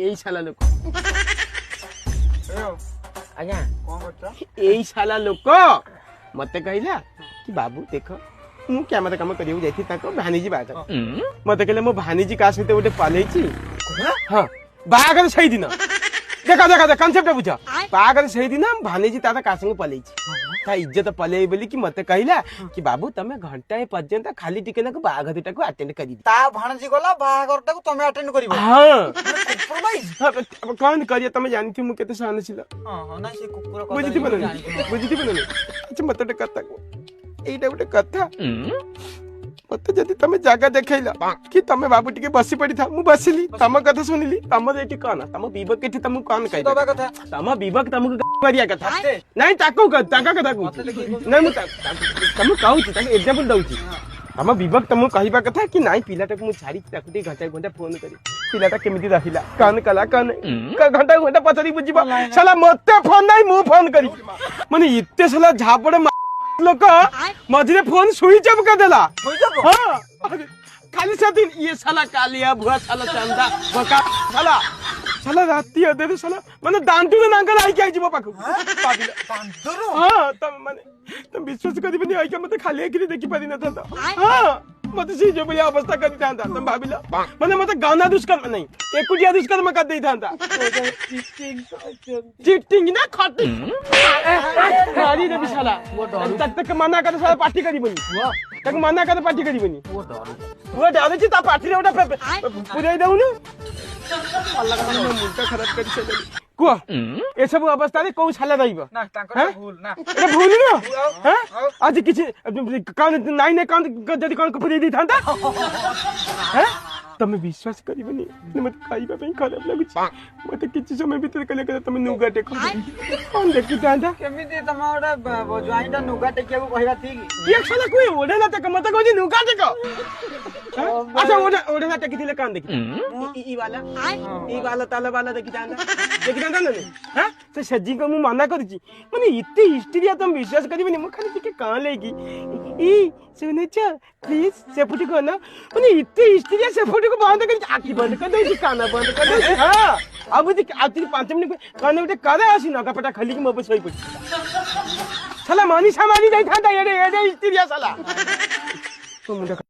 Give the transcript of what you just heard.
एई साला लोक आज्ञा एई साला लोक मते कहला कि बाबू देख मु कैमरा काम करियो जाइथि ताको भानीजी बात मते कहले मो भानीजी का सहित गोटे पलेछि हां बागर सही दिन देखा देखा देखा कांसेप्ट बुझ बागर सही दिन भानीजी ताता का संग पलेछि ता इज्जत पले बोली कि मते कहला कि बाबू तमे घंटा पर्यंत खाली टिके को बागरटा को अटेंड करी ता भाणजी गला बागरटा को तमे अटेंड करिवो हां कॉम्प्रोमाइज अब कौन करिए तमे जानथि मु केते सहन छिला हां ना से कुकुर को बुझिथि बने अच्छा मते कथा को एटा गोटे कथा मते जदी तमे जागा देखैला कि तमे बाबू टिके बसी पड़ी था मु बसिली तम कथा सुनिली तम एटी कोन तम विवेक केठी तम कोन कहि तबा कथा तम विवेक तमको करिया कथा नहीं ताको ताका कथा को नहीं मु तम कहू छी ताके एग्जांपल दउ छी हम विवेक तम कहिबा कथा कि नहीं पिलाटा को मु छाड़ी ताको टी घंटा घंटा फोन करी पिलाटा केमिति रहिला कान कला कान घंटा घंटा पचरी बुझिबा साला मते फोन नहीं मु फोन करी माने इत्ते साला झापड़ लोक मझे फोन स्विच ऑफ कर देला हाँ खाली से दिन ये साला कालिया भुआ साला चंदा बका साला साला राती अदे साला माने दांतु ना अंकल आई के जीव पाखु पाबिला दांतु हां तम माने तुम विश्वास करिबनी आई के मते खाली एकरी देखि पारि न था हां मते सी जो बलिया अवस्था करि थांता तुम भाबिला माने मते गाना दुष्कर्म नहीं एकुटिया दुष्कर्म कर देई थांता चीटिंग ना खटी गाड़ी रे बिसाला तक तक मना कर साला पार्टी करिबनी तक मना कर पार्टी करिबनी वो डाले छी ता पार्टी रे ओटा पुरै दउ न अल्लाह का नाम मुंडा खराब करि से को ए सब अवस्था रे को छाला रहिबो ना तांकर भूल ना ए भूल न हैं आज किछि कान नाइ ने कान जदी कान को पुरै दी थांता हैं तमे विश्वास करिबनी मत खाइबा पे खराब लागु मते किछि समय भीतर कले कले तमे नुगाटे कोन देखि थांता केमिति तमाडा जोइटा नुगाटे केबो कहिबा ठीक एक साला कोई ओडेला तक मत कोजी नुगाटे को अच्छा ओडेला तक किथिले कान देखि ई वाला ताला वाला देखि थांता नहीं हां तो सज्जी को मु मना करछि माने इत्ते हिस्ट्रिया तुम विश्वास करिबनी मु खाली टिके कान लेगी ई सुने छ प्लीज से फुटी को ना माने इत्ते हिस्ट्रिया से फुटी को बंद कर आखी बंद कर दे काना बंद कर दे हां अब जी आती 5 मिनट कान उठे करे आसी ना कपटा खली की मोबे सोई पड़ी साला मानी सामानी जाई था एडे हिस्ट्रिया साला तो मुंडा